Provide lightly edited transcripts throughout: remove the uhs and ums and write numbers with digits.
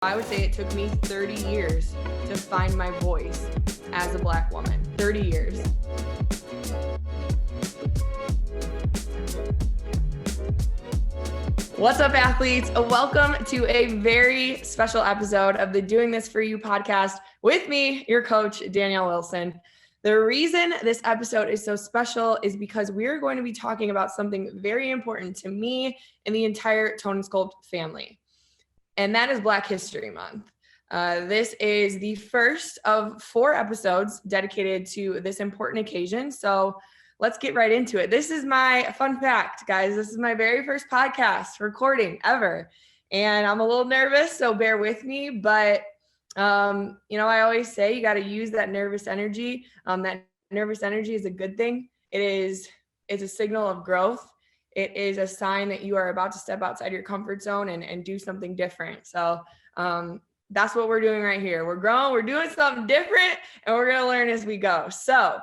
I would say it took me 30 years to find my voice as a Black woman. 30 years. What's up, athletes? Welcome to a very special episode of the Doing This For You podcast with me, your coach, Danyele Wilson. The reason this episode is so special is because we're going to be talking about something very important to me and the entire Tone and Sculpt family. And that is Black History Month. This is the first of 4 episodes dedicated to this important occasion. So let's get right into it. This is my fun fact, guys. This is my very first podcast recording ever. And I'm a little nervous, so bear with me. But, I always say you got to use that nervous energy. That nervous energy is a good thing. It's a signal of growth. It is a sign that you are about to step outside your comfort zone and do something different. So that's what we're doing right here. We're growing, we're doing something different, and we're going to learn as we go. So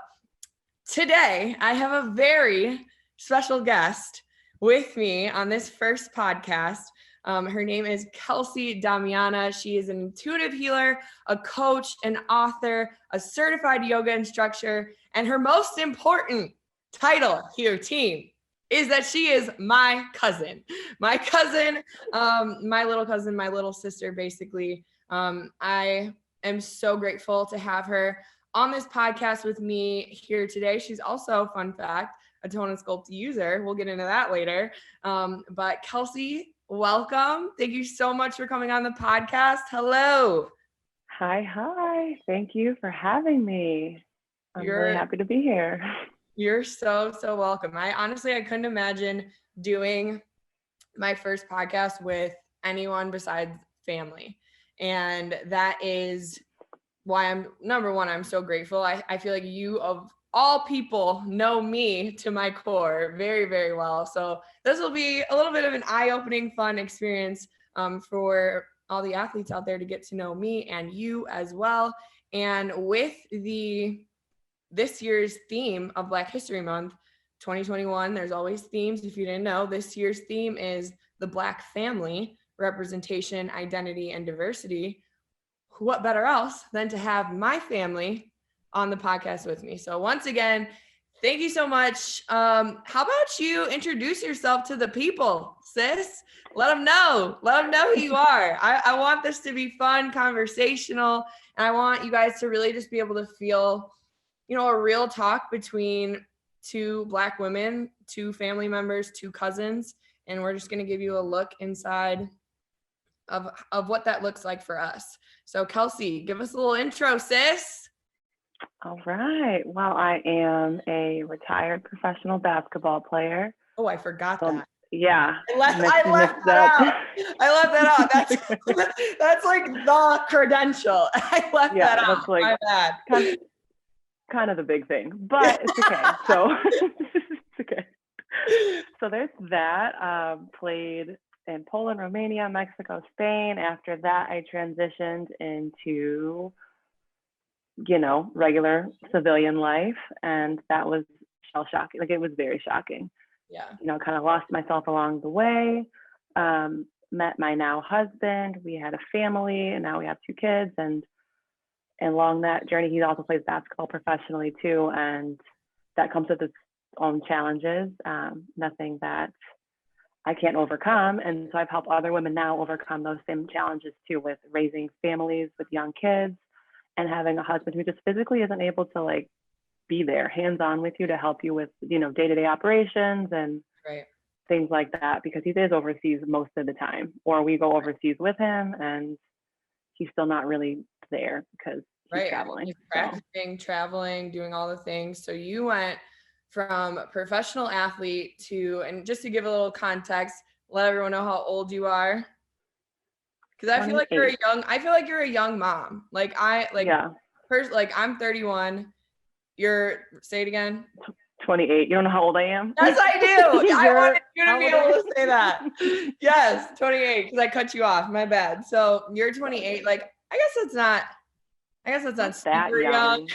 today I have a very special guest with me on this first podcast. Her name is Kelsey Domiana. She is an intuitive healer, a coach, an author, a certified yoga instructor, and her most important title here, team, is that she is my cousin, my little sister, basically. I am so grateful to have her on this podcast with me here today. She's also, fun fact, a Tone and Sculpt user. We'll get into that later. But Kelsey, welcome. Thank you so much for coming on the podcast. Hello. Hi. Thank you for having me. I'm really happy to be here. You're so welcome. I couldn't imagine doing my first podcast with anyone besides family. And that is why I'm so grateful. I feel like you, of all people, know me to my core very, very well. So this will be a little bit of an eye-opening, fun experience for all the athletes out there to get to know me and you as well. And with this year's theme of Black History Month, 2021, there's always themes. If you didn't know, this year's theme is the Black family, representation, identity, and diversity. What better else than to have my family on the podcast with me? So once again, thank you so much. How about you introduce yourself to the people, sis? Let them know who you are. I want this to be fun, conversational, and I want you guys to really just be able to feel a real talk between 2 Black women, 2 family members, 2 cousins, and we're just going to give you a look inside of what that looks like for us. So Kelsey, give us a little intro, sis. All right. Well, I am a retired professional basketball player. Oh, I forgot that. Yeah. I left that out. That's like the credential. I left that out. That's like, my bad. Kind of the big thing, but it's okay. So it's okay. So there's that. Played in Poland, Romania, Mexico, Spain. After that, I transitioned into, regular civilian life, and that was shell-shocking. Like, it was very shocking. Yeah. Kind of lost myself along the way. Met my now husband. We had a family, and now we have 2 kids, and along that journey, he also plays basketball professionally too, and that comes with its own challenges. Nothing that I can't overcome, and so I've helped other women now overcome those same challenges too, with raising families with young kids and having a husband who just physically isn't able to be there hands-on with you to help you with day-to-day operations and things like that, because he is overseas most of the time, or we go overseas with him and he's still not really there because he's traveling. He's practicing, traveling, doing all the things. So you went from professional athlete to, and just to give a little context, let everyone know how old you are. Because I feel like you're a young mom. I'm 31. Say it again. 28. You don't know how old I am? Yes, I do. I wanted you to be able to say that. Yes, 28, because I cut you off. My bad. So you're 28. I guess that's not super young.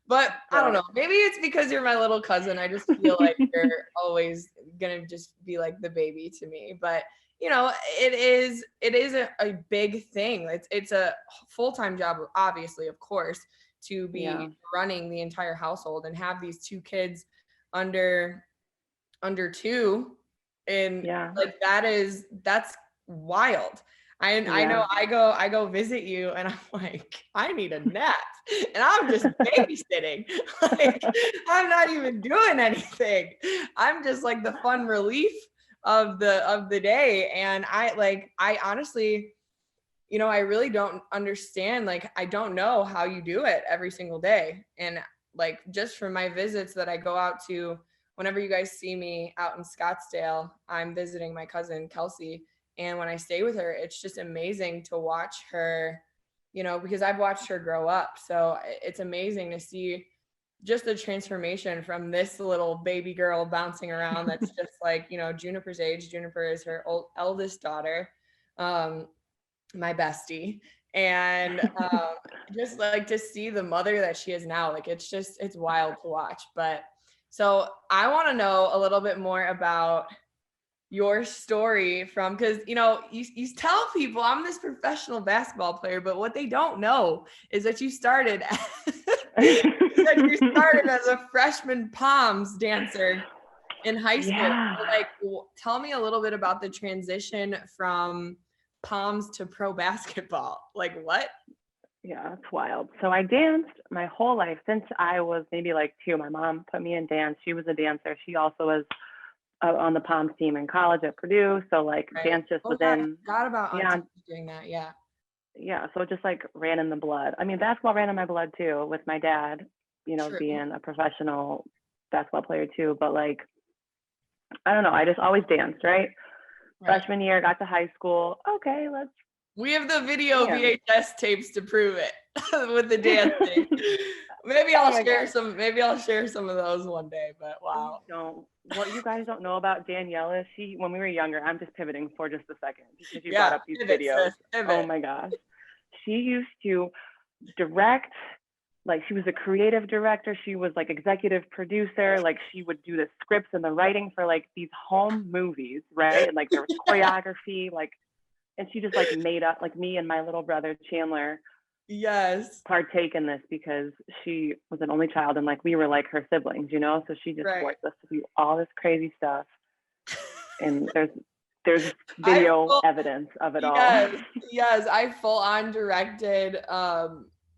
But I don't know. Maybe it's because you're my little cousin. I just feel like you're always going to just be like the baby to me. But it is a big thing. It's a full-time job, obviously, of course, to be running the entire household and have these two kids under two, and like that's wild. I know I go visit you and I'm like, I need a nap, and I'm just babysitting. Like, I'm not even doing anything. I'm just like the fun relief of the day. And I honestly, I really don't understand. Like, I don't know how you do it every single day. And like, just from my visits that I go out to, whenever you guys see me out in Scottsdale, I'm visiting my cousin Kelsey. And when I stay with her, it's just amazing to watch her, because I've watched her grow up. So it's amazing to see just the transformation from this little baby girl bouncing around that's just like, Juniper's age. Juniper is her eldest daughter, my bestie. And just like to see the mother that she is now, like it's wild to watch. But so I want to know a little bit more about your story from, because you tell people I'm this professional basketball player, but what they don't know is that you started as a freshman Poms dancer in high school. Yeah. So, like, tell me a little bit about the transition from Poms to pro basketball. Like, what? Yeah, it's wild. So I danced my whole life since I was maybe like 2. My mom put me in dance. She was a dancer. She also was on the Poms team in college at Purdue. So like dance just within. Forgot about auntie doing that. Yeah. Yeah. So it just like ran in the blood. I mean, basketball ran in my blood too, with my dad, True. being a professional basketball player too. But like, I don't know. I just always danced, right? Freshman year, got to high school. Okay, we have the video VHS tapes to prove it with the dancing. Maybe I'll share some. Maybe I'll share some of those one day. But wow. What you guys don't know about Danyele, when we were younger, I'm just pivoting for just a second because you brought up these videos. Oh my gosh. She used to direct, like she was a creative director. She was like executive producer. Like she would do the scripts and the writing for like these home movies, right? And like there was choreography, like, and she just like made up, like me and my little brother Chandler partake in this because she was an only child and like we were like her siblings, so she just forced us to do all this crazy stuff. And there's video evidence of it all. Yes, I full on directed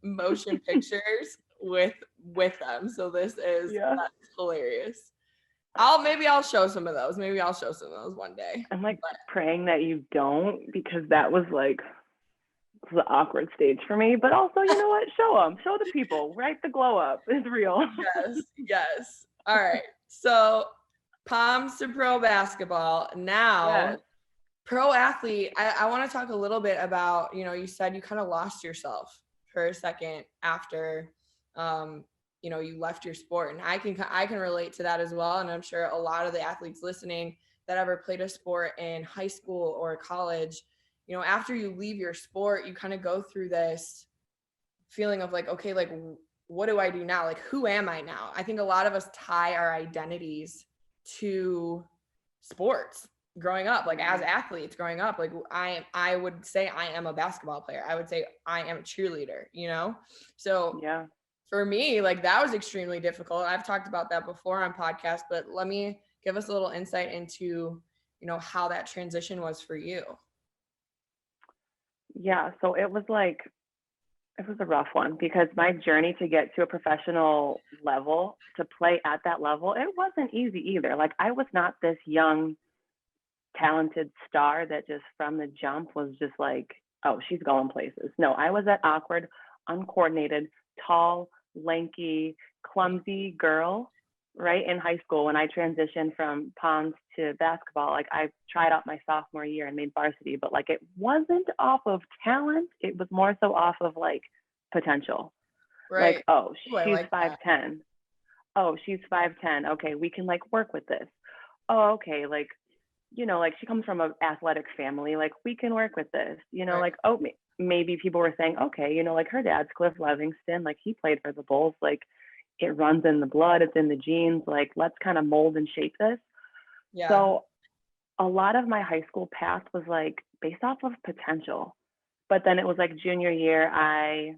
motion pictures with them. So this is that's hilarious. Maybe I'll show some of those. Maybe I'll show some of those one day. I'm like praying that you don't, because that was like the awkward stage for me. But also, you know what? Show the people, right? The glow up is real. Yes. All right. So Poms to pro basketball. Now, pro athlete, I want to talk a little bit about, you said you kind of lost yourself for a second after you left your sport, and I can relate to that as well. And I'm sure a lot of the athletes listening that ever played a sport in high school or college, after you leave your sport, you kind of go through this feeling of like, okay, like what do I do now? Like, who am I now? I think a lot of us tie our identities to sports growing up, like as athletes growing up. Like I would say I am a basketball player. I would say I am a cheerleader, So for me, like that was extremely difficult. I've talked about that before on podcasts, but let me give us a little insight into, how that transition was for you. Yeah. So it was a rough one, because my journey to get to a professional level, to play at that level, it wasn't easy either. Like I was not this young, talented star that just from the jump was just like, oh, she's going places. No, I was that awkward, uncoordinated, tall, lanky, clumsy girl, right, in high school. When I transitioned from Poms to basketball, like I tried out my sophomore year and made varsity, but like it wasn't off of talent. It was more so off of like potential. Right. Like, oh, she's 5'10". Oh, she's 5'10". Okay, we can like work with this. Oh, okay, like, like she comes from an athletic family, like we can work with this, like, oh, maybe people were saying, okay, like her dad's Cliff Livingston, like he played for the Bulls, like it runs in the blood, it's in the genes, like let's kind of mold and shape this. So a lot of my high school path was like based off of potential. But then it was like junior year, I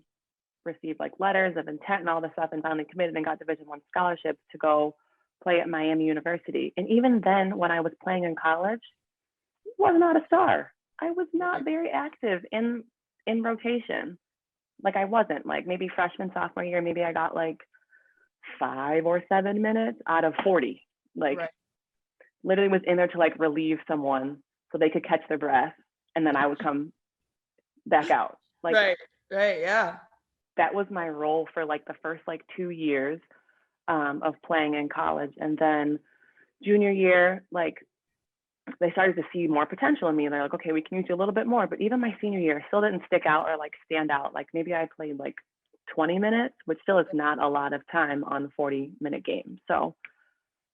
received like letters of intent and all this stuff and finally committed and got Division I scholarships to go play at Miami University. And even then, when I was playing in college, was not a star. I was not very active in rotation. Like I wasn't. Like maybe freshman, sophomore year, maybe I got like 5 or 7 minutes out of 40. Like Right. literally was in there to like relieve someone so they could catch their breath, and then I would come back out. Like Right, yeah. that was my role for like the first like 2 years of playing in college. And then junior year, like they started to see more potential in me. They're like, okay, we can use you a little bit more. But even my senior year still didn't stick out or like stand out. Like maybe I played like 20 minutes, which still is not a lot of time on 40-minute games. So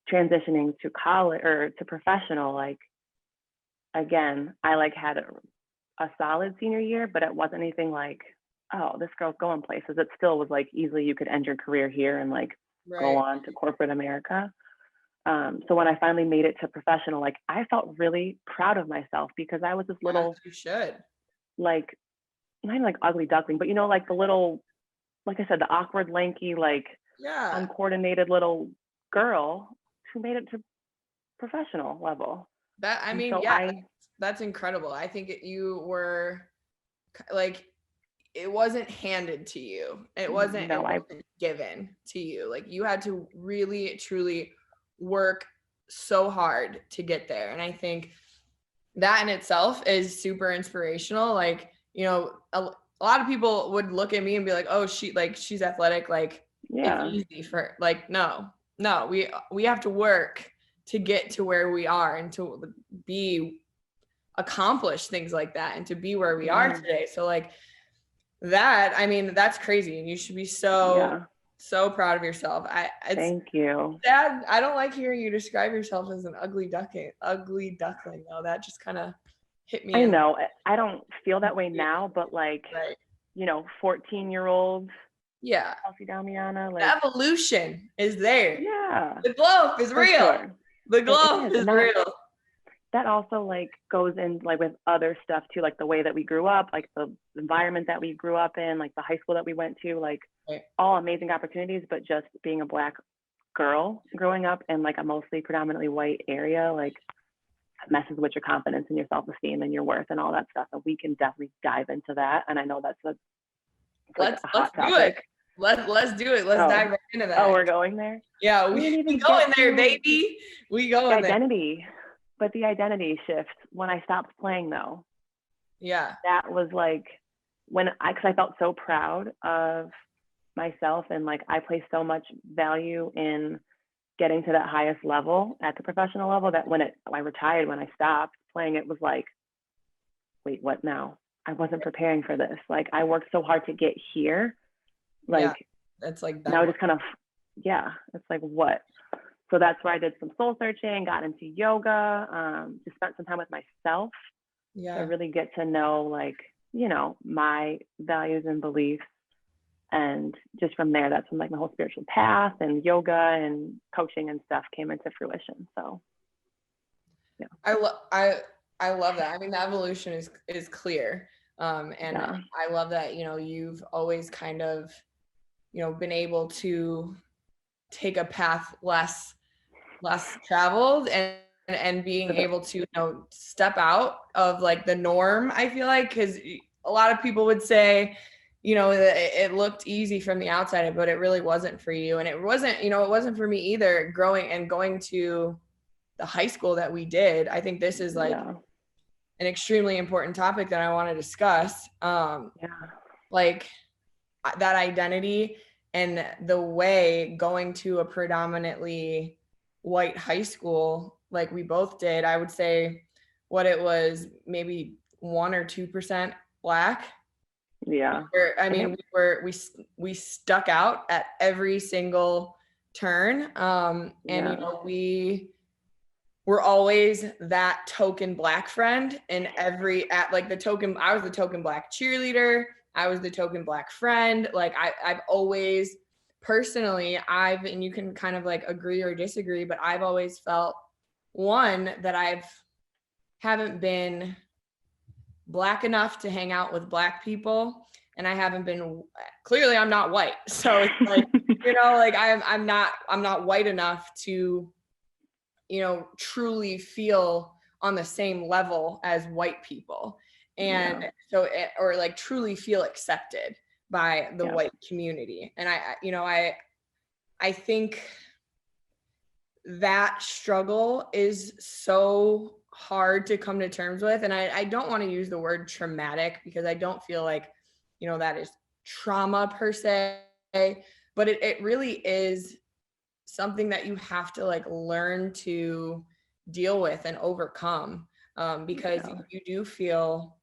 transitioning to college or to professional, like again, I like had a solid senior year, but it wasn't anything like, oh, this girl's going places. It still was like easily you could end your career here and like go on to corporate America. So when I finally made it to professional, like I felt really proud of myself because I was this little, you should. like, not even like ugly duckling, but you know, like the little, like I said, the awkward, lanky, like uncoordinated little girl who made it to professional level. That, I mean, that's incredible. I think you were like, it wasn't handed to you. It wasn't given to you. Like you had to really, truly work so hard to get there. And I think that in itself is super inspirational. Like, you know, a lot of people would look at me and be like, oh, she's athletic. Like it's easy for like, no, we have to work to get to where we are and to accomplish things like that and to be where we are today. So like that, I mean, that's crazy. And you should be so proud of yourself. Thank you. Sad. I don't like hearing you describe yourself as an ugly duckling though. That just kind of hit me. I know. I don't feel that way now, but like, you know, 14-year-old. Yeah. Kelsey Domiana. Like, the evolution is there. Yeah. The glow is real. Sure. The glow is real. That also like goes in like with other stuff too, like the way that we grew up, like the environment that we grew up in, like the high school that we went to, like all amazing opportunities, but just being a Black girl growing up in like a mostly predominantly white area, like messes with your confidence and your self-esteem and your worth and all that stuff. And we can definitely dive into that. And I know that's let's do it. Let's do it. Let's dive right into that. Oh, we're going there? Yeah, we go in there, baby. We go in there. Identity. But the identity shift when I stopped playing though. Yeah. That was like because I felt so proud of myself and like I placed so much value in getting to that highest level at the professional level that when I retired, when I stopped playing, it was like, wait, what now? I wasn't preparing for this. Like I worked so hard to get here. Like that's like now just kind of it's like what? So that's where I did some soul searching, got into yoga, just spent some time with myself to really get to know, like, you know, my values and beliefs. And just from there, that's when like my whole spiritual path and yoga and coaching and stuff came into fruition. So, yeah. I love that. I mean, the evolution is clear. And I love that, you know, you've always kind of, you know, been able to take a path less traveled and being able to, you know, step out of like the norm. I feel like, because a lot of people would say, you know, it looked easy from the outside, but it really wasn't for you. And it wasn't, you know, it wasn't for me either, going to the high school that we did. I think this is like an extremely important topic that I want to discuss. Like that identity and the way going to a predominantly white high school, like we both did, I would say what it was, maybe 1 or 2% Black. Yeah. I mean, we stuck out at every single turn. And you know, we were always that token Black friend in I was the token Black cheerleader. I was the token Black friend. Like I've always personally, and you can kind of like agree or disagree, but I've always felt that I've haven't been Black enough to hang out with Black people, and I haven't been, clearly I'm not white. So it's like, you know, like I'm not white enough to, you know, truly feel on the same level as white people. And so, or like truly feel accepted by the white community. And I think that struggle is so hard to come to terms with. And I don't want to use the word traumatic, because I don't feel like, you know, that is trauma per se, but it really is something that you have to like learn to deal with and overcome, because you do feel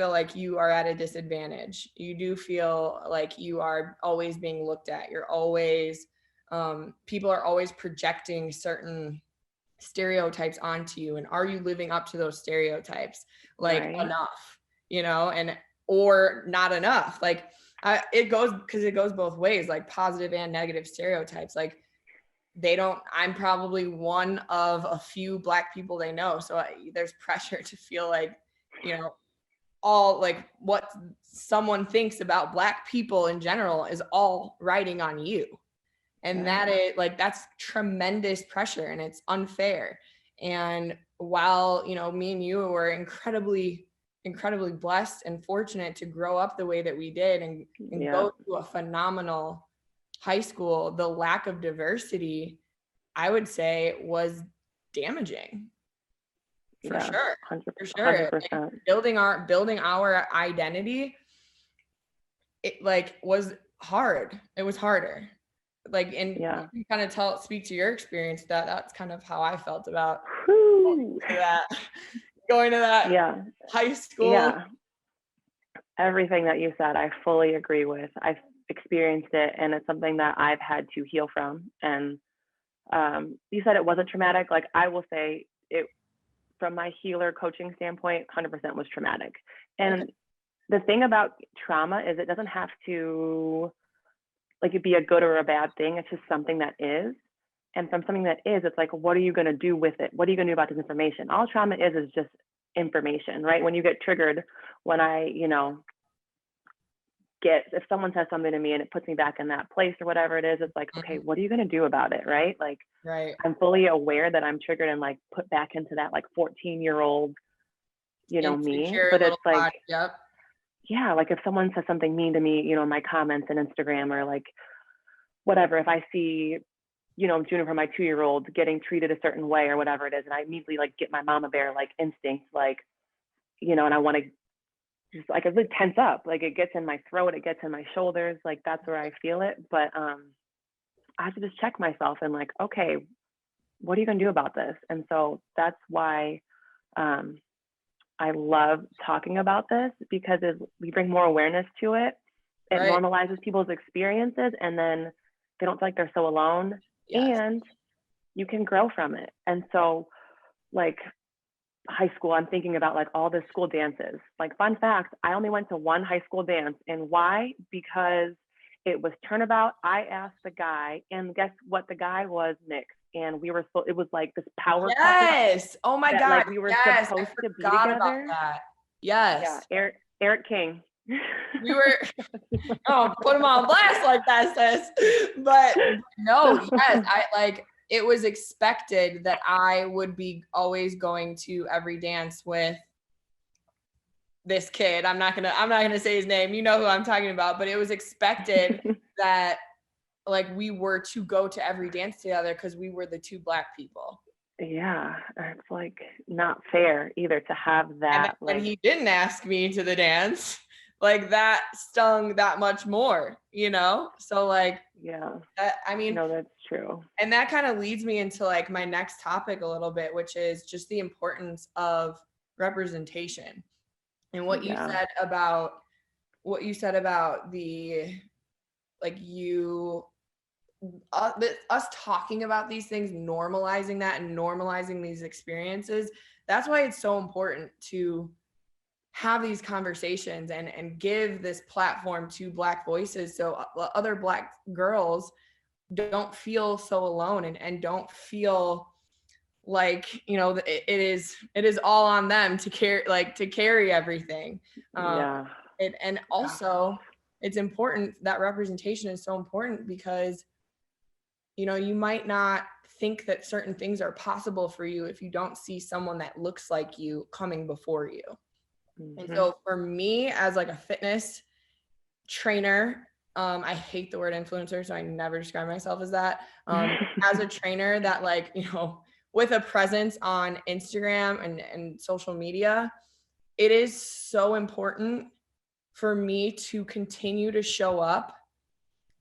like you are at a disadvantage. You do feel like you are always being looked at. You're always, people are always projecting certain stereotypes onto you. And are you living up to those stereotypes? Like enough, you know, and, or not enough. Like it goes both ways, like positive and negative stereotypes. Like I'm probably one of a few Black people they know. So there's pressure to feel like, you know, all like what someone thinks about Black people in general is all riding on you. And that is like, that's tremendous pressure, and it's unfair. And while, you know, me and you were incredibly blessed and fortunate to grow up the way that we did and go to a phenomenal high school, the lack of diversity, I would say, was damaging. For sure. 100%, for sure. 100%. Like building our identity, it like was hard. It was harder. Like, and you can kind of speak to your experience. That's kind of how I felt about going to that high school. Yeah. Everything that you said, I fully agree with. I've experienced it, and it's something that I've had to heal from. And you said it wasn't traumatic. Like, I will say it, from my healer coaching standpoint, 100% was traumatic. And the thing about trauma is it doesn't have to like it be a good or a bad thing. It's just something that is. And from something that is, it's like, what are you going to do with it? What are you going to do about this information? All trauma is just information, right? When you get triggered, when I, you know, if someone says something to me and it puts me back in that place or whatever it is, it's like, okay, what are you going to do about it? Right? Like, I'm fully aware that I'm triggered and like put back into that like 14-year-old, you know, me. But it's like, yeah, like if someone says something mean to me, you know, in my comments on Instagram or like whatever, if I see, you know, Junior, from my 2-year-old getting treated a certain way or whatever it is, and I immediately like get my mama bear like instinct, like, you know, and I want to just like, I really tense up, like it gets in my throat, it gets in my shoulders, like that's where I feel it. But I have to just check myself and like, okay, what are you gonna do about this? And so that's why I love talking about this, because we bring more awareness to it. It normalizes people's experiences, and then they don't feel like they're so alone, and you can grow from it. And so like high school, I'm thinking about like all the school dances. Like, fun fact, I only went to one high school dance. And why? Because it was turnabout. I asked the guy, and guess what? The guy was mixed. And we were it was like this power couple. Oh my God. Like, we were supposed to be together. About that. Yes. Yeah. Eric King. We were, oh, put him on blast like that, sis. But no, yes, it was expected that I would be always going to every dance with this kid. I'm not gonna say his name. You know who I'm talking about. But it was expected that like we were to go to every dance together because we were the two Black people. Yeah, it's like not fair either to have that. And when he didn't ask me to the dance, like that stung that much more, you know? So like, I mean, no, that's true. And that kind of leads me into like my next topic a little bit, which is just the importance of representation. And what you said about the, like us talking about these things, normalizing that and normalizing these experiences. That's why it's so important to have these conversations and give this platform to Black voices, so other Black girls don't feel so alone and don't feel like, you know, it is all on them to carry everything. And also it's important that representation is so important because, you know, you might not think that certain things are possible for you if you don't see someone that looks like you coming before you. And so for me as like a fitness trainer, I hate the word influencer, so I never describe myself as that. As a trainer that, like, you know, with a presence on Instagram and social media, it is so important for me to continue to show up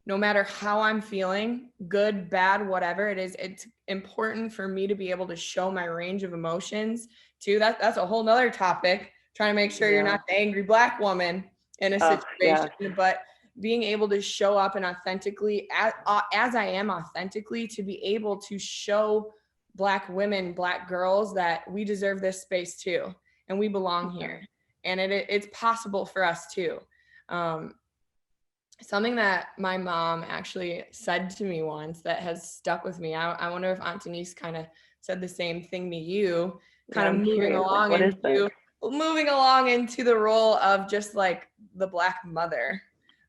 no matter how I'm feeling, good, bad, whatever it is. It's important for me to be able to show my range of emotions too. That's a whole nother topic, trying to make sure you're not the angry Black woman in a situation, but being able to show up and authentically, as I am authentically, to be able to show Black women, Black girls that we deserve this space too, and we belong here, and it's possible for us too. Something that my mom actually said to me once that has stuck with me. I wonder if Aunt Denise kind of said the same thing to you, kind of moving along into the role of just like the Black mother.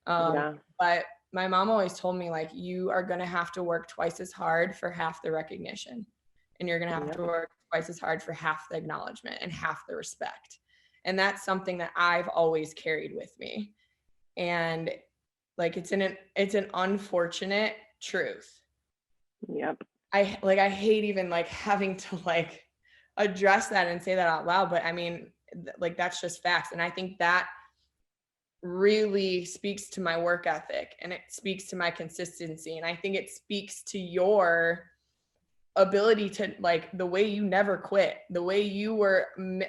But my mom always told me, like, you are going to have to work twice as hard for half the recognition, and you're going to have to work twice as hard for half the acknowledgement and half the respect. And that's something that I've always carried with me. And like, it's an unfortunate truth. I hate even like having to like address that and say that out loud, but I mean, like, that's just facts. And I think that really speaks to my work ethic, and it speaks to my consistency. And I think it speaks to your ability to, like, the way you never quit, the way you were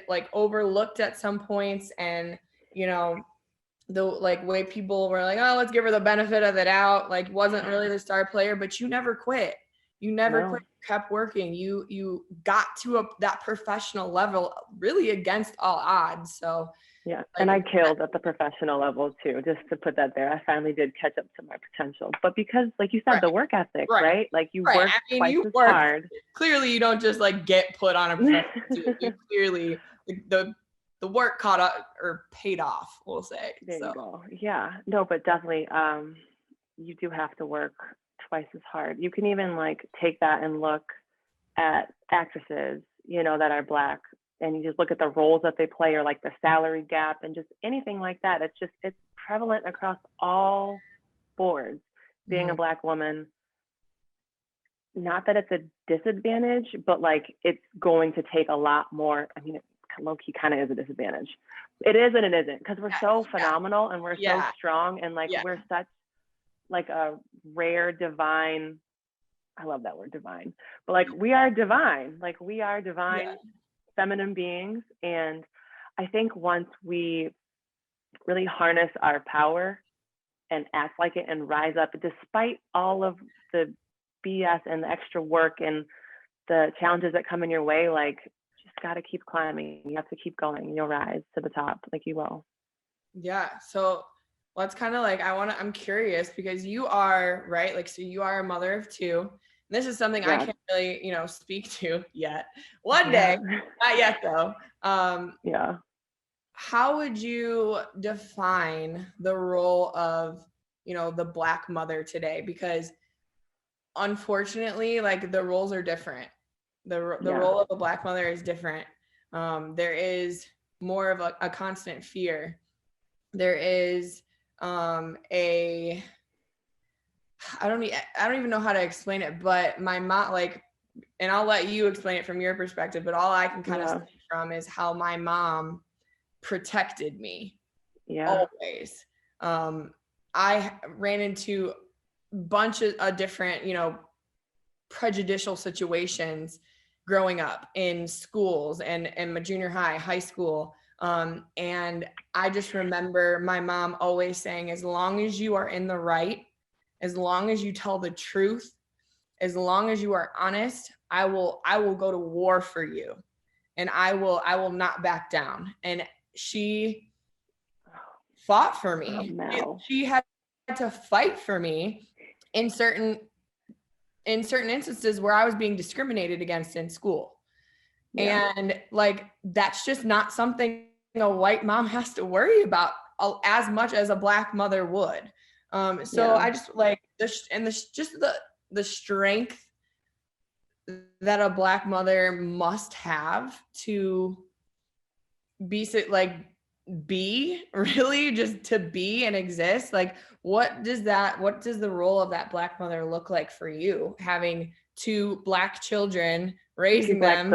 like overlooked at some points, and, you know, the like way people were like, oh, let's give her the benefit of the doubt, like wasn't really the star player, but you never quit. You never quit, you kept working. You got to that professional level really against all odds. So like, and I killed at the professional level too, just to put that there. I finally did catch up to my potential, but because, like you said, the work ethic, right? Like you work twice as hard. Clearly you don't just like get put on a professional team. You clearly, the work caught up or paid off, we'll say. There you go. Yeah, no, but definitely, you do have to work twice as hard. You can even like take that and look at actresses, you know, that are Black, and you just look at the roles that they play, or like the salary gap and just anything like that. It's prevalent across all boards. Being a Black woman, not that it's a disadvantage, but like it's going to take a lot more. I mean, low-key kind of is a disadvantage. It is and it isn't, because we're so phenomenal and we're so strong, and like we're such like a rare divine, I love that word, divine, but like we are divine, feminine beings. And I think once we really harness our power and act like it and rise up despite all of the BS and the extra work and the challenges that come in your way, like, got to keep climbing. You have to keep going. You'll rise to the top, like you will. Yeah. So let's kind of like, I'm curious, because you are, right, like, so you are a mother of two. And this is something I can't really, you know, speak to yet. One day, not yet though. How would you define the role of, you know, the Black mother today? Because unfortunately, like, the roles are different. The role of a Black mother is different. There is more of a constant fear. There is I don't even know how to explain it, but my mom, like, and I'll let you explain it from your perspective, but all I can kind of speak from is how my mom protected me always. I ran into bunches of different, you know, prejudicial situations growing up in schools and my junior high school. And I just remember my mom always saying, as long as you are in the right, as long as you tell the truth, as long as you are honest, I will go to war for you, and I will not back down. And she fought for me. She had to fight for me in certain instances where I was being discriminated against in school. And like, that's just not something a white mom has to worry about as much as a Black mother would. So I just like the strength that a Black mother must have to be really just to be and exist. Like, what does the role of that Black mother look like for you, having two Black children, raising them,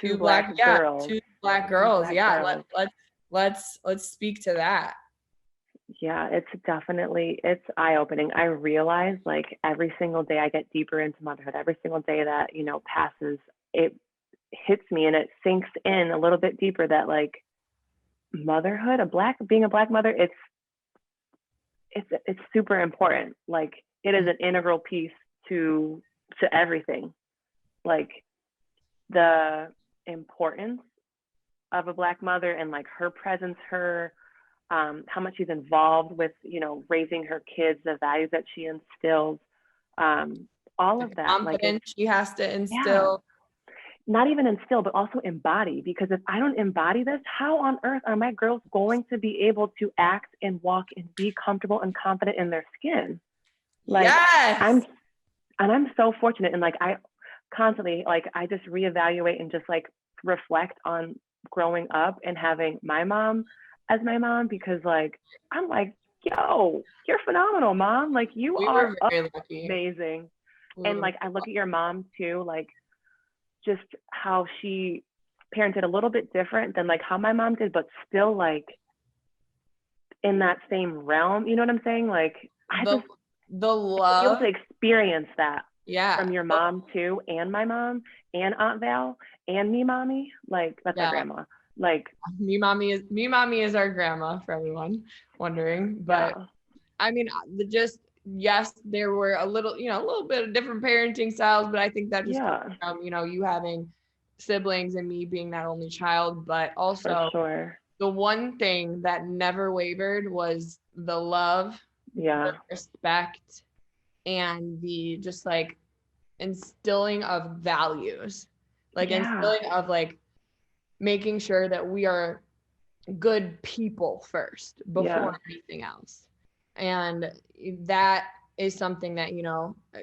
two black girls. Let's speak to that. Yeah, it's eye-opening. I realize like every single day I get deeper into motherhood, every single day that, passes, it hits me and it sinks in a little bit deeper that like motherhood, being a Black mother, it's super important. Like, it is an integral piece to everything. Like, the importance of a Black mother and like her presence, how much she's involved with, raising her kids, the values that she instills, all of that. Confidence she has to instill. Not even instill, but also embody. Because if I don't embody this, how on earth are my girls going to be able to act and walk and be comfortable and confident in their skin? Like, yes. I'm so fortunate. And like, I constantly, like, I just reevaluate and just like reflect on growing up and having my mom as my mom, because like, I'm like, yo, you're phenomenal, mom. Like, you are amazing. And like, I look at your mom too, like, just how she parented a little bit different than like how my mom did, but still like in that same realm. You know what I'm saying? Like, the love, able to experience that yeah, from your mom too, and my mom and Aunt Val and me mommy. Like, that's my grandma. Like, me mommy is our grandma, for everyone wondering. But I mean, yes, there were a little bit of different parenting styles, but I think that just comes from, you having siblings and me being that only child. But also, the one thing that never wavered was the love, the respect, and the just like instilling of values, like instilling of like making sure that we are good people first before anything else. And that is something that,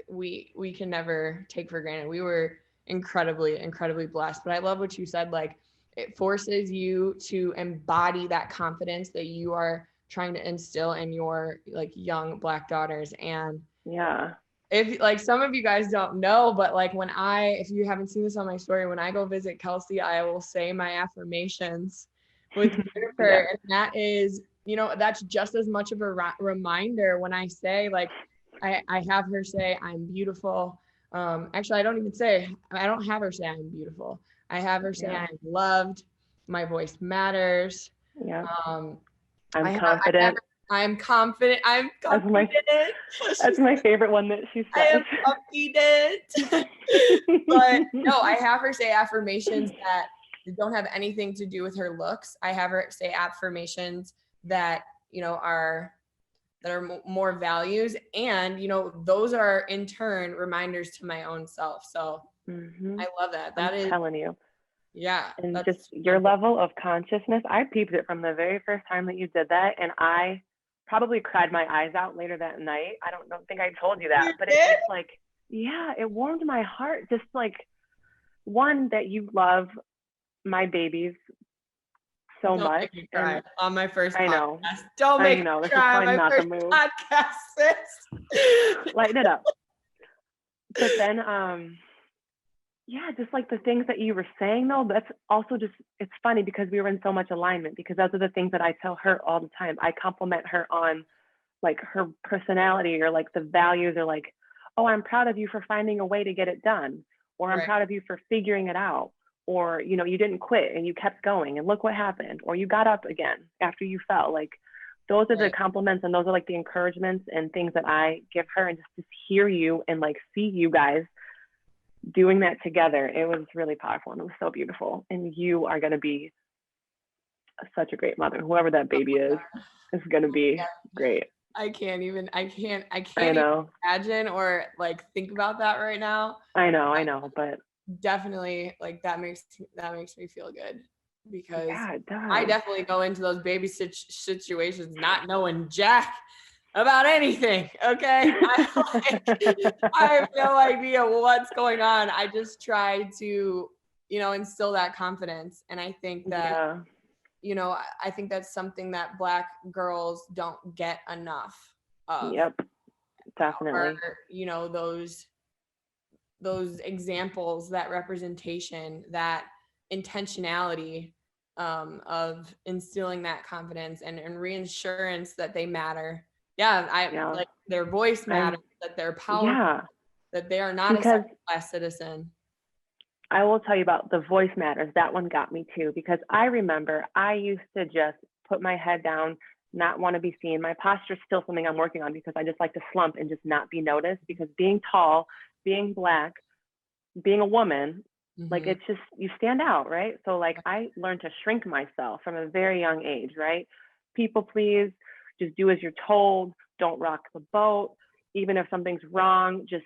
we can never take for granted. We were incredibly, incredibly blessed. But I love what you said, like, it forces you to embody that confidence that you are trying to instill in your like young Black daughters. And if like some of you guys don't know, but like if you haven't seen this on my story, when I go visit Kelsey, I will say my affirmations with Jennifer. And that is, that's just as much of a reminder when I say, like, I have her say, I'm beautiful. Actually, I don't have her say I'm beautiful. I have her say I'm loved. My voice matters. I'm confident. I'm confident. That's my favorite one that she says. I am confident. But no, I have her say affirmations that don't have anything to do with her looks. I have her say affirmations that, are more values. And, those are in turn reminders to my own self. So I love that. I'm telling you. Yeah. And just your level of consciousness, I peeped it from the very first time that you did that. And I probably cried my eyes out later that night. I don't think I told you that, but it's just like, it warmed my heart. Just like, one, that you love my babies so much. Make me cry on my first podcast. I know. Don't make me cry on my first podcast, sis. Lighten it up. But then, just like the things that you were saying, though, that's also just, it's funny because we were in so much alignment, because those are the things that I tell her all the time. I compliment her on like her personality, or like the values, or like, oh, I'm proud of you for finding a way to get it done, or I'm proud of you for figuring it out, or, you didn't quit and you kept going and look what happened, or you got up again after you fell. Like, those are the compliments, and those are like the encouragements and things that I give her. And just to hear you and like see you guys doing that together, it was really powerful, and it was so beautiful. And you are going to be such a great mother. Whoever that baby is going to be great. I can't even imagine or like think about that right now. I know, but definitely like that makes me feel good, because Yeah, it does. I definitely go into those baby situations not knowing jack about anything. Okay. I have no idea what's going on. I just try to, instill that confidence. And I think that, Yeah. I think that's something that Black girls don't get enough of. Yep. Definitely. Or, those examples, that representation, that intentionality, of instilling that confidence and reassurance that they matter. Yeah. Like their voice matters, that they're powerful, that they are not a second-class citizen. I will tell you about the voice matters. That one got me too, because I remember I used to just put my head down, not want to be seen. My posture is still something I'm working on, because I just like to slump and just not be noticed, because being tall, being Black, being a woman, like it's just, you stand out, right? So like I learned to shrink myself from a very young age, right? People please, just do as you're told, don't rock the boat. Even if something's wrong, just,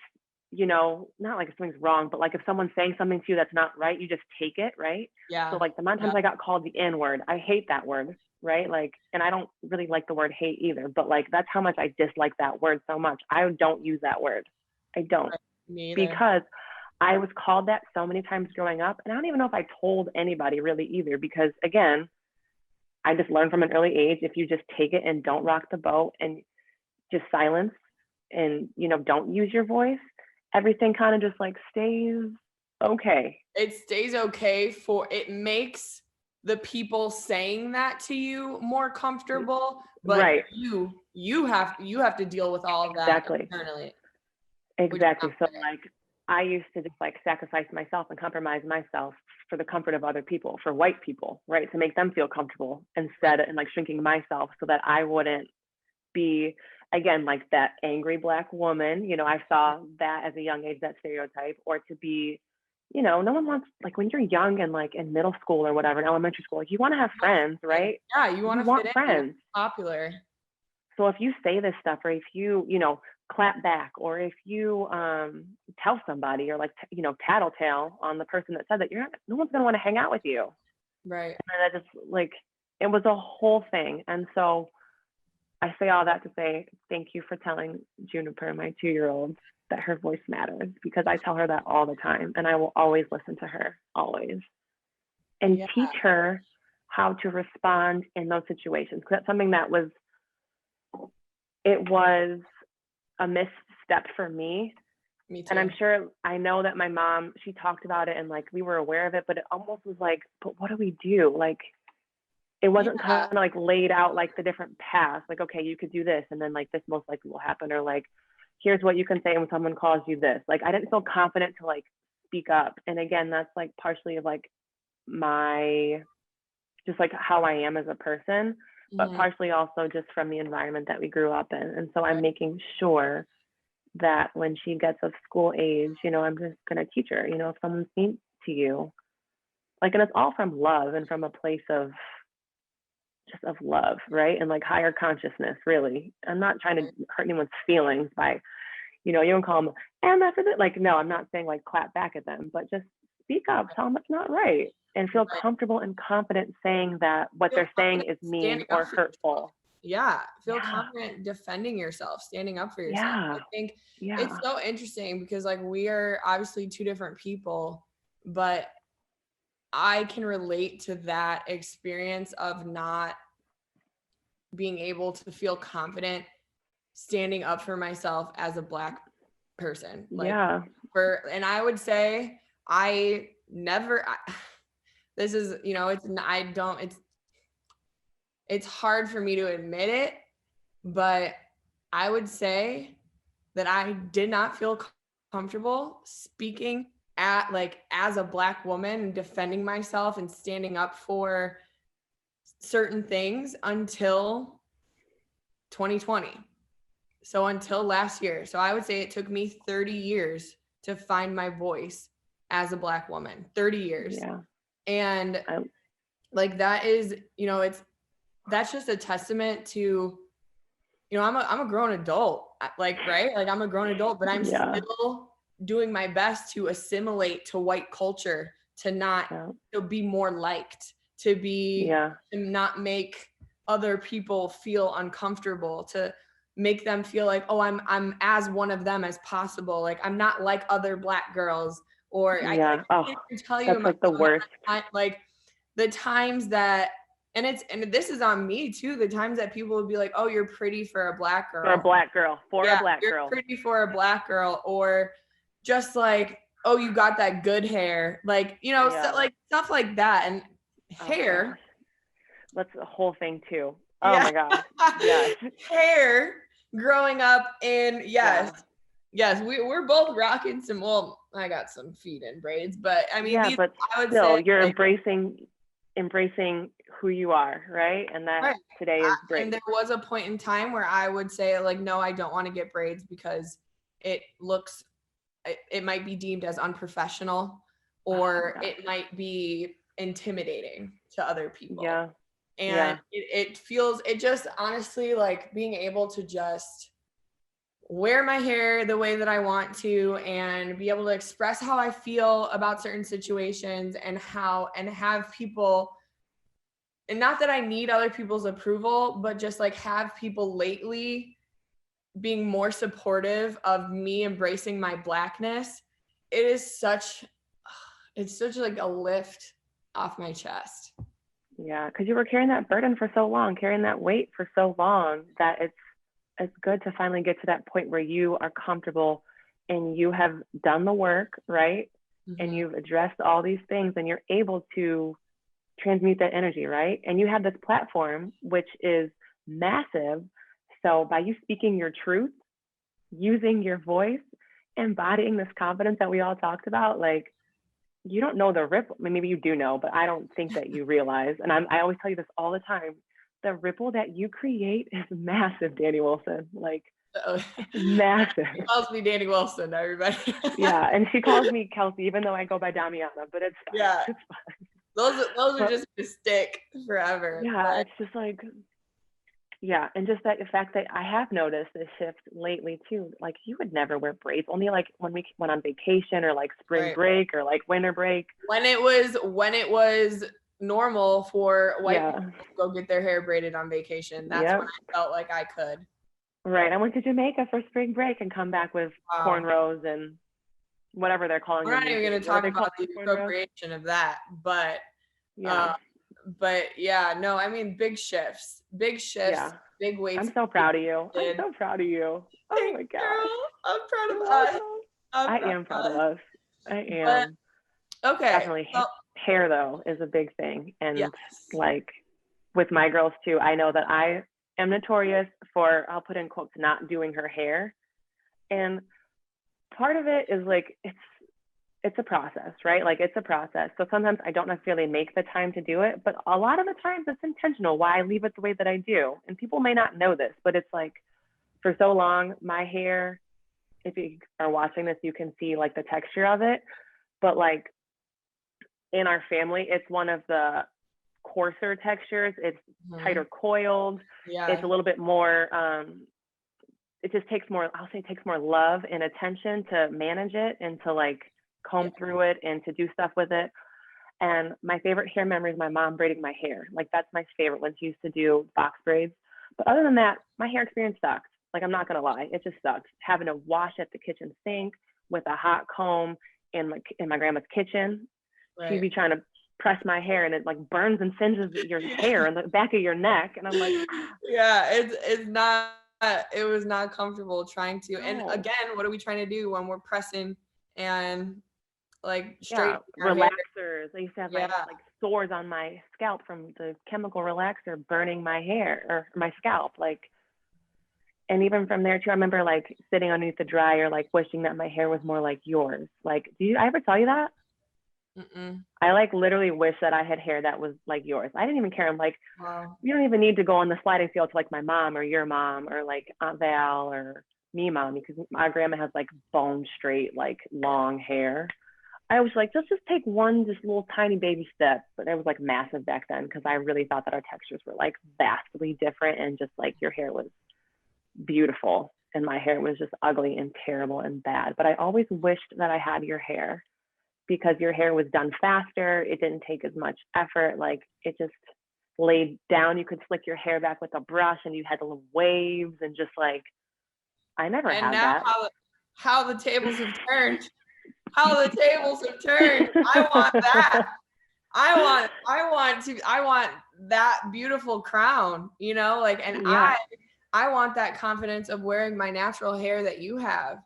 not like if something's wrong, but like if someone's saying something to you that's not right, you just take it, right? Yeah. So like the amount of times I got called the N word, I hate that word, right? Like, and I don't really like the word hate either, but like that's how much I dislike that word so much. I don't use that word. I don't. Right. Me either. Because I was called that so many times growing up, and I don't even know if I told anybody really either, because again, I just learned from an early age, if you just take it and don't rock the boat and just silence and, don't use your voice, everything kind of just like stays okay. It stays okay. It makes the people saying that to you more comfortable, but right. you have to deal with all of that internally. Exactly. So like I used to just like sacrifice myself and compromise myself for the comfort of other people, for white people, right? To make them feel comfortable, instead and like shrinking myself so that I wouldn't be, again, like that angry Black woman. I saw that as a young age, that stereotype, or to be, no one wants, like when you're young and like in middle school or whatever, in elementary school, like you want to have friends, right? Yeah, you want friends. Popular. So if you say this stuff, or if you, clap back, or if you tell somebody, or like, tattletale on the person that said that, no one's going to want to hang out with you. Right. And that just like, it was a whole thing. And so I say all that to say thank you for telling Juniper, my 2-year-old, that her voice matters, because I tell her that all the time, and I will always listen to her, always, and teach her how to respond in those situations. Because that's something that was a misstep for me. Me too. And I'm sure, I know that my mom, she talked about it and like we were aware of it, but it almost was like, but what do we do? Like, it wasn't kind of like laid out like the different paths, like, okay, you could do this, and then like this most likely will happen, or like, here's what you can say when someone calls you this. Like, I didn't feel confident to like speak up. And again, that's like partially of like just like how I am as a person, but partially also just from the environment that we grew up in. And so I'm making sure that when she gets of school age, I'm just going to teach her, if someone's mean to you, like, and it's all from love and from a place of just of love, right? And like higher consciousness, really. I'm not trying to hurt anyone's feelings by, you don't call them, and after that, like, no, I'm not saying like clap back at them, but just speak up, tell them it's not right, and feel comfortable and confident saying that what they're saying is mean or hurtful. Feel confident defending yourself, standing up for yourself. I think it's so interesting, because like we are obviously two different people, but I can relate to that experience of not being able to feel confident standing up for myself as a Black person. And I would say I never, this is, it's hard for me to admit it, but I would say that I did not feel comfortable speaking as a Black woman and defending myself and standing up for certain things until 2020. So until last year. So I would say it took me 30 years to find my voice as a Black woman. 30 years. Yeah. And like that is, that's just a testament to, I'm a grown adult, like, right? Like I'm a grown adult, but I'm still doing my best to assimilate to white culture, to not to be more liked, to be to not make other people feel uncomfortable, to make them feel like, oh, I'm as one of them as possible. Like I'm not like other Black girls, or I can't even tell you that's like the worst. Like the times that, and this is on me too, the times that people would be like, oh, you're pretty for a Black girl. For a Black girl. You're pretty for a Black girl. Or just like, oh, you got that good hair. Like, you know, like stuff like that. And hair. That's the whole thing too. Oh my God. Yes. Hair growing up in, yes, we're both rocking some, well, I got some feet in braids, but I mean, but I would still, say you're embracing who you are, right? And that today is braids. And there was a point in time where I would say like, no, I don't want to get braids because it might be deemed as unprofessional, or it might be intimidating to other people. And it just honestly, like being able to just wear my hair the way that I want to and be able to express how I feel about certain situations and have people, and not that I need other people's approval, but just like have people lately being more supportive of me embracing my Blackness. It's such like a lift off my chest. Yeah, because you were carrying that burden for so long, carrying that weight for so long, that it's good to finally get to that point where you are comfortable and you have done the work, right? And you've addressed all these things and you're able to transmute that energy, right? And you have this platform, which is massive. So by you speaking your truth, using your voice, embodying this confidence that we all talked about, like, you don't know the ripple. I mean, maybe you do know, but I don't think that you realize. And I always tell you this all the time. The ripple that you create is massive, Danny Wilson. Like, massive. She calls me Danny Wilson, everybody. Yeah, and she calls me Kelsey, even though I go by Domiana, but it's fine. Yeah. It's fine. Those are just gonna stick forever. Yeah, it's just like, yeah, and just that the fact that I have noticed this shift lately too. Like, you would never wear braids, only like when we went on vacation or like spring break or like winter break. When it was normal for white people to go get their hair braided on vacation, that's when I felt like I could. Right, I went to Jamaica for spring break and come back with cornrows and whatever they're calling. We're not even going to talk about the appropriation of that, but no, I mean, big shifts, big weights. I'm so proud of you. I'm so proud of you. Oh my God. I'm proud of us. I am proud of us. I am. But, okay. Definitely. Hair though is a big thing. And like with my girls too, I know that I am notorious for, I'll put in quotes, not doing her hair. And part of it is like, it's a process, right? Like, it's a process. So sometimes I don't necessarily make the time to do it, but a lot of the times it's intentional why I leave it the way that I do. And people may not know this, but it's like, for so long, my hair, if you are watching this, you can see like the texture of it. But like in our family, it's one of the coarser textures. It's tighter coiled. It's a little bit more, it just takes more, I'll say it takes more love and attention to manage it and to like comb through it and to do stuff with it. And my favorite hair memory is my mom braiding my hair. Like, that's my favorite when she used to do box braids. But other than that, my hair experience sucked. Like, I'm not gonna lie, it just sucked. Having to wash at the kitchen sink with a hot comb in my grandma's kitchen. She'd be trying to press my hair and it like burns and singes your hair in the back of your neck. And I'm like, it was not comfortable trying to. And again, what are we trying to do when we're pressing and like straight relaxers? I used to have like sores on my scalp from the chemical relaxer burning my hair or my scalp. Like, and even from there too, I remember like sitting underneath the dryer, like wishing that my hair was more like yours. Like, I ever tell you that? I like literally wish that I had hair that was like yours. I didn't even care. I'm like, you don't even need to go on the sliding scale to like my mom or your mom or like Aunt Val or me mom, because my grandma has like bone straight, like long hair. I was like, let's just take one, just little tiny baby step. But it was like massive back then because I really thought that our textures were like vastly different and just like your hair was beautiful. and my hair was just ugly and terrible and bad. But I always wished that I had your hair, because your hair was done faster. It didn't take as much effort. Like, it just laid down. You could slick your hair back with a brush and you had little waves, and just like, I never And had now that. how the tables have turned. How the tables have turned. I want that. I want that beautiful crown, you know, like, and Yeah. I want that confidence of wearing my natural hair that you have.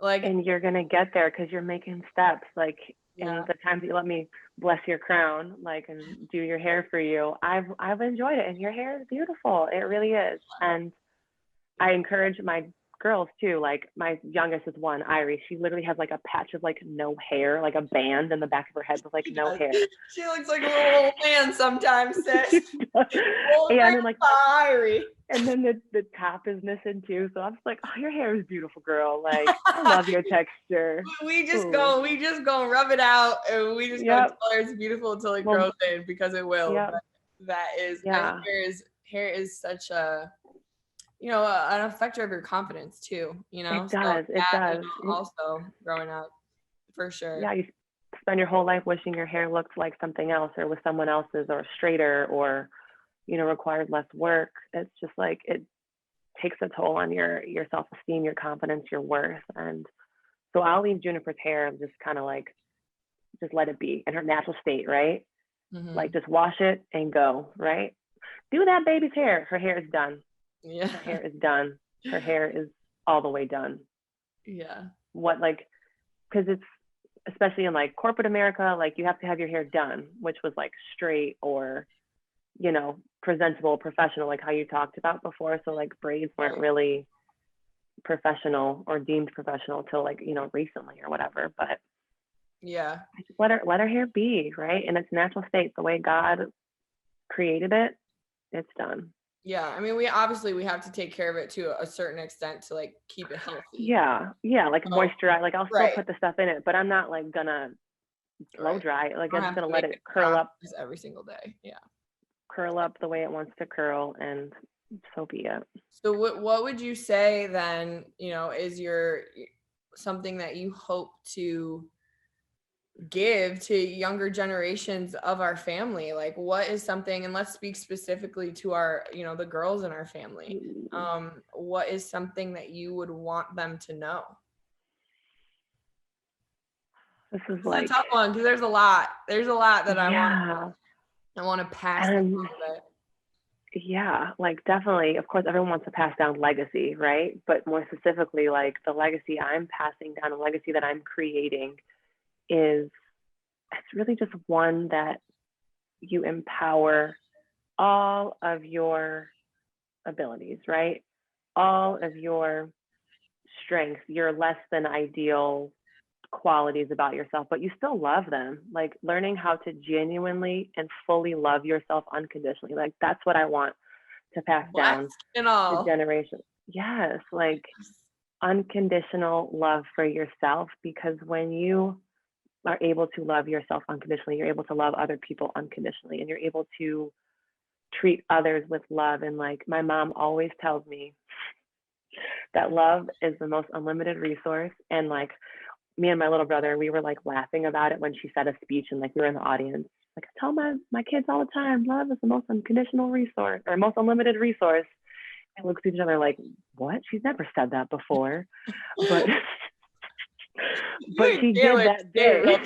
Like, And you're going to get there because you're making steps. Like, yeah. in the times that you let me bless your crown, like, and do your hair for you, I've enjoyed it. And your hair is beautiful. It really is. And I encourage my girls too. Like, my youngest is one, Irie. She literally has like a patch of like no hair, like a band in the back of her head with like no hair. She looks like a little old man sometimes, sis. And like, Irie. and then the top is missing too. So I'm just like, oh, your hair is beautiful, girl. Like, I love your texture. We just go and rub it out, and we just go tell her it's beautiful until it grows in, because it will. Yep. But that hair is such a, you know, an effector of your confidence too, you know. It does. So it does. You know, also growing up, for sure. Yeah, you spend your whole life wishing your hair looked like something else, or was someone else's, or straighter, or, you know, required less work. It's just like, it takes a toll on your self-esteem, your confidence, your worth. And so I'll leave Juniper's hair just kind of like, just let it be in her natural state, right? Mm-hmm. Like, just wash it and go, right? Do that baby's hair. Her hair is done. Yeah. Her hair is done. Her hair is all the way done. Yeah. What, like, because it's, especially in like corporate America, like, you have to have your hair done, which was like straight, or, you know, presentable, professional, like how you talked about before. So like, braids weren't really professional or deemed professional till like, you know, recently or whatever. But yeah, just let her hair be, right, in its natural state, the way God created it. It's done. Yeah, I mean, we have to take care of it to a certain extent to like keep it healthy. Yeah, like moisturize. Like, I'll still put the stuff in it, but I'm not like gonna blow dry. Like, I'm just gonna let it curl up every single day. Yeah, curl up the way it wants to curl, and so be it. So what would you say then, you know, is your something that you hope to give to younger generations of our family? Like, what is something, and let's speak specifically to our, you know, the girls in our family. What is something that you would want them to know? This is like a tough one, because there's a lot that I want to pass along it. Yeah, like, definitely, of course, everyone wants to pass down legacy, right? But more specifically, like, the legacy I'm passing down, the legacy that I'm creating, is, it's really just one that you empower all of your abilities, right? All of your strengths, your less than ideal qualities about yourself, but you still love them. Like, learning how to genuinely and fully love yourself unconditionally. Like, that's what I want to pass down to generations. Yes, like, unconditional love for yourself, because when you are able to love yourself unconditionally, you're able to love other people unconditionally, and you're able to treat others with love. And like, my mom always tells me that love is the most unlimited resource. And like, me and my little brother, we were like laughing about it when she said a speech, and like, we were in the audience. Like, I tell my kids all the time, love is the most unconditional resource, or most unlimited resource. And look at each other like, what? She's never said that before. But she did that day.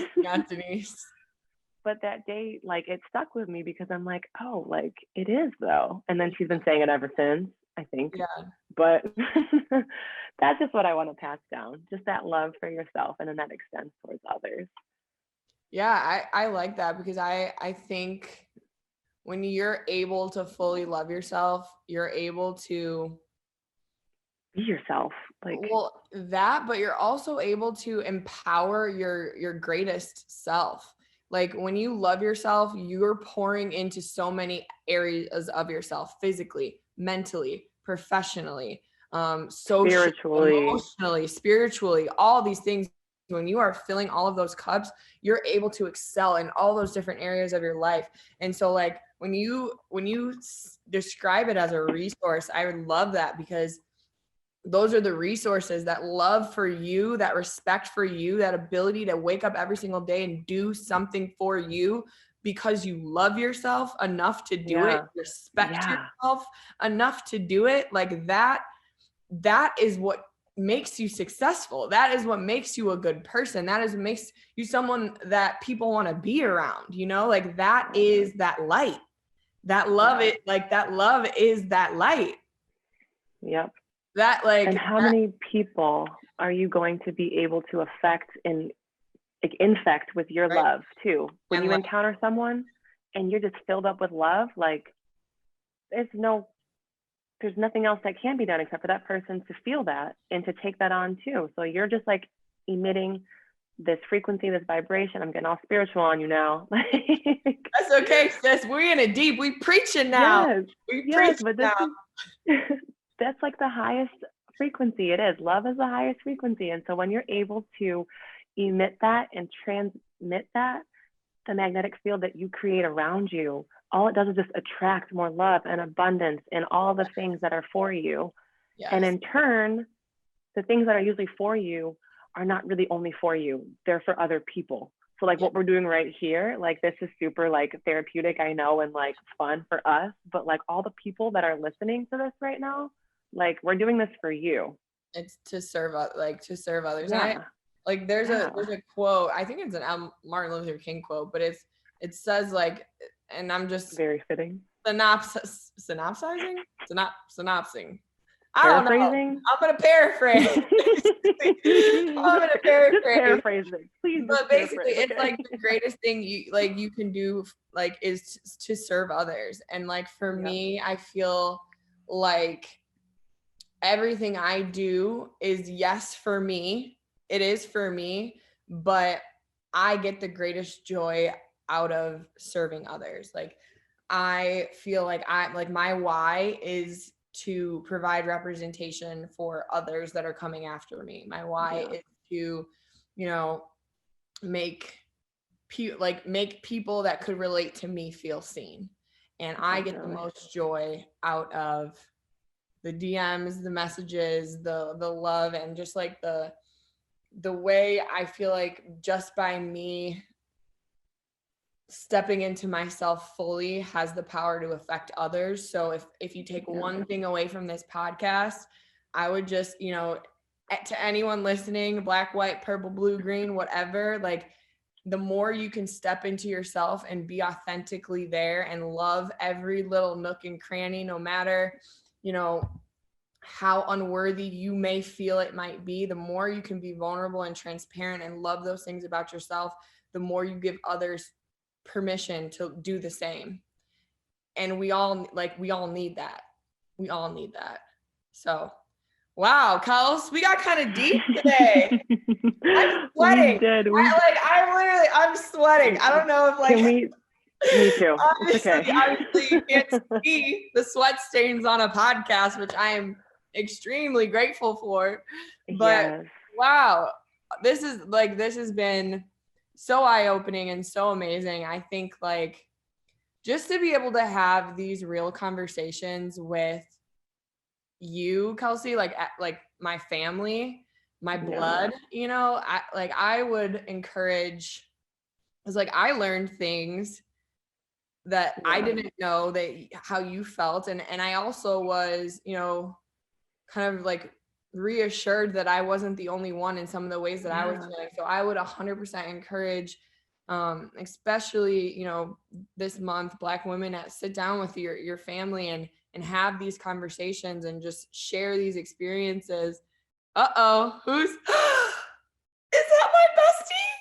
But that day, like, it stuck with me, because I'm like, oh, like, it is though. And then she's been saying it ever since, I think. Yeah. But that's just what I want to pass down, just that love for yourself, and then that extends towards others. Yeah, I like that, because I think when you're able to fully love yourself, you're able to be yourself. Like, well, that, but you're also able to empower your greatest self. Like, when you love yourself, you're pouring into so many areas of yourself: physically, mentally, professionally, socially, emotionally, spiritually, all these things. When you are filling all of those cups, you're able to excel in all those different areas of your life. And so like, when you describe it as a resource, I would love that, because those are the resources, that love for you, that respect for you, that ability to wake up every single day and do something for you because you love yourself enough to do it, respect yourself enough to do it. Like that is what makes you successful. That is what makes you a good person. That is what makes you someone that people want to be around, you know, like that is that light, that love it. Like that love is that light. Yep. That like, and how many people are you going to be able to affect and like infect with your love too? When you encounter someone and you're just filled up with love, like there's nothing else that can be done except for that person to feel that and to take that on too. So you're just like emitting this frequency, this vibration. I'm getting all spiritual on you now. That's okay, sis. We're in it deep. We preaching now. Yes, but this is that's like the highest frequency. It is. Love is the highest frequency. And so when you're able to emit that and transmit that, the magnetic field that you create around you, all it does is just attract more love and abundance and all the things that are for you. Yes. And in turn, the things that are usually for you are not really only for you. They're for other people. So like what we're doing right here, like this is super like therapeutic, I know, and like fun for us, but like all the people that are listening to this right now, like we're doing this for you. It's to serve others. Yeah. Like there's a quote, I think it's an Martin Luther King quote, but it says like, and I'm just very fitting. Synopsing. I don't know. I'm gonna paraphrase. Just paraphrase it, please. But basically, it's like the greatest thing you can do, like, is to serve others. And like for me, I feel like everything I do is for me. It is for me, but I get the greatest joy out of serving others. Like I feel like my why is to provide representation for others that are coming after me. My why is to, make people that could relate to me feel seen. And I get the most joy out of the DMs, the messages, the love, and just like the way I feel like just by me stepping into myself fully has the power to affect others. So if you take one thing away from this podcast, I would just, to anyone listening, black, white, purple, blue, green, whatever, like the more you can step into yourself and be authentically there and love every little nook and cranny, no matter, how unworthy you may feel it might be, the more you can be vulnerable and transparent and love those things about yourself, the more you give others permission to do the same. And we all need that. We all need that. So, wow, Kels, we got kind of deep today. I'm sweating. We did. I'm sweating. I don't know if me too. Obviously you can't see the sweat stains on a podcast, which I am extremely grateful for. But wow, this has been so eye-opening and so amazing. I think just to be able to have these real conversations with you, Kelsey, like my family, my blood, I would encourage, because I learned things that I didn't know how you felt. And I also was, kind of reassured that I wasn't the only one in some of the ways that I was feeling. So I would 100% encourage, especially, this month, Black women, sit down with your family and have these conversations and just share these experiences. Who's, is that my bestie?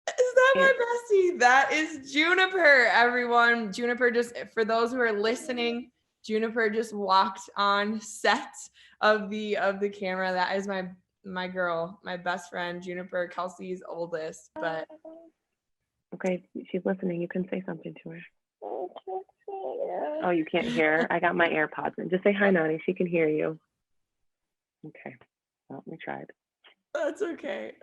Is that my bestie? That is Juniper, everyone. Juniper, just for those who are listening, Juniper just walked on set of the camera. That is my girl, my best friend, Juniper, Kelsey's oldest. But okay, she's listening. You can say something to her. Oh, you can't hear her? I got my AirPods in. Just say hi, Nani. She can hear you. Okay. Well, we tried. That's okay.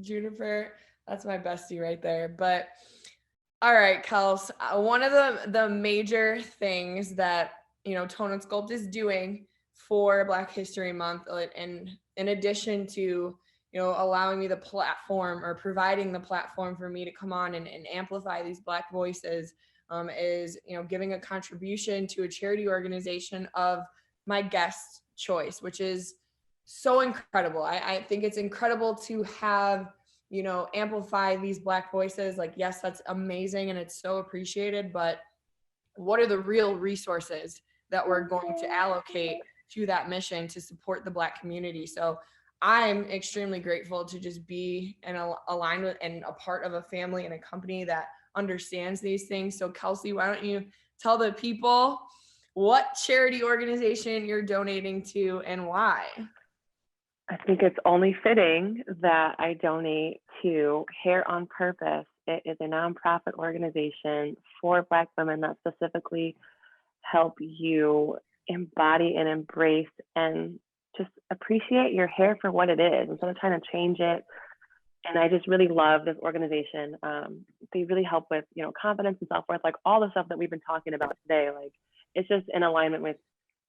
Juniper, that's my bestie right there. But all right, Kels, one of the major things that, Tone and Sculpt is doing for Black History Month, and in addition to, allowing me the platform or providing the platform for me to come on and amplify these Black voices, is, giving a contribution to a charity organization of my guest choice, which is so incredible. I think it's incredible to have, amplify these Black voices. Like, yes, that's amazing and it's so appreciated, but what are the real resources that we're going to allocate to that mission to support the Black community? So I'm extremely grateful to just be aligned with and a part of a family and a company that understands these things. So Kelsey, why don't you tell the people what charity organization you're donating to and why? I think it's only fitting that I donate to Hair on Purpose. It is a nonprofit organization for Black women that specifically help you embody and embrace and just appreciate your hair for what it is instead of trying to change it. And I just really love this organization. They really help with, confidence and self-worth, like all the stuff that we've been talking about today. Like, it's just in alignment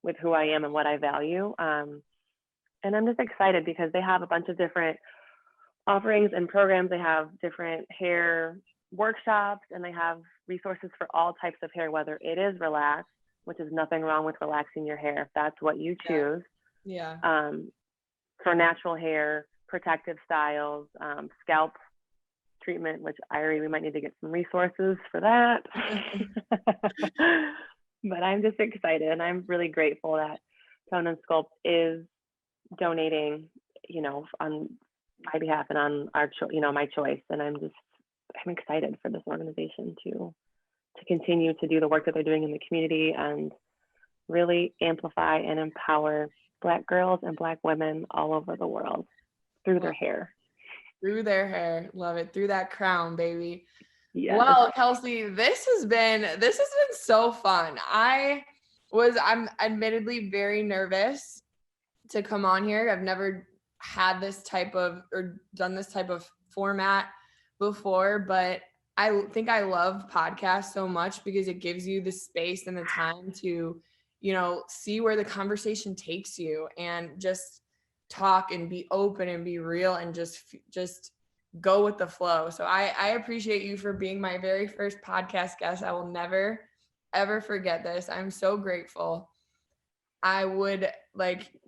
with who I am and what I value. And I'm just excited because they have a bunch of different offerings and programs. They have different hair workshops, and they have resources for all types of hair, whether it is relaxed, which is nothing wrong with relaxing your hair if that's what you choose. Yeah. For natural hair, protective styles, scalp treatment, which we might need to get some resources for that. But I'm just excited, and I'm really grateful that Tone and Sculpt is donating, on my behalf and on our, my choice. And I'm excited for this organization to continue to do the work that they're doing in the community and really amplify and empower Black girls and Black women all over the world through their hair. Through their hair. Love it. Through that crown, baby. Yes. Well, Kelsey, this has been so fun. I'm admittedly very nervous to come on here. I've never had this type of or done this type of format before, but I think I love podcasts so much because it gives you the space and the time to, see where the conversation takes you and just talk and be open and be real and just go with the flow. So I appreciate you for being my very first podcast guest. I will never, ever forget this. I'm so grateful.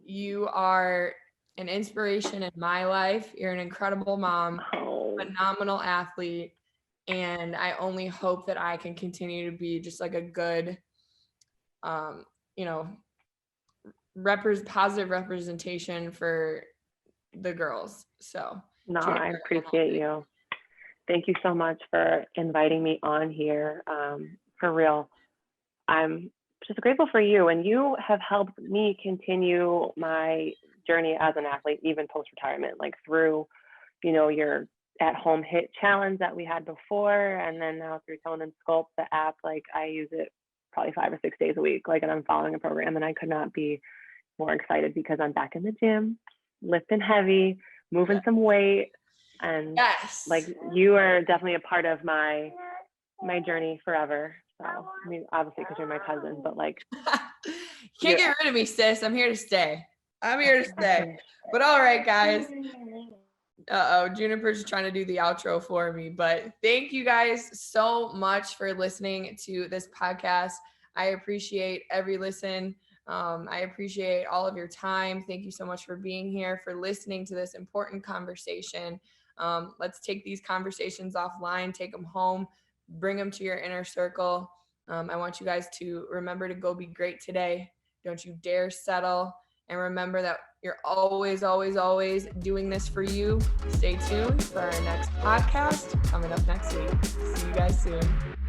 You are an inspiration in my life. You're an incredible mom, phenomenal athlete. And I only hope that I can continue to be just like a good, positive representation for the girls. So no, I appreciate you. Thank you so much for inviting me on here. For real, I'm just grateful for you, and you have helped me continue my journey as an athlete, even post-retirement, like through, your at-home hit challenge that we had before, and then now through Tone and Sculpt, the app. Like, I use it probably 5 or 6 days a week, and I'm following a program, and I could not be more excited because I'm back in the gym, lifting heavy, moving some weight, and you are definitely a part of my journey forever. So, obviously because you're my cousin, but can't get rid of me, sis. I'm here to stay. But all right, guys. Juniper's trying to do the outro for me, but thank you guys so much for listening to this podcast. I appreciate every listen. I appreciate all of your time. Thank you so much for being here, for listening to this important conversation. Let's take these conversations offline, take them home, bring them to your inner circle. I want you guys to remember to go be great today. Don't you dare settle. And remember that you're always, always, always doing this for you. Stay tuned for our next podcast coming up next week. See you guys soon.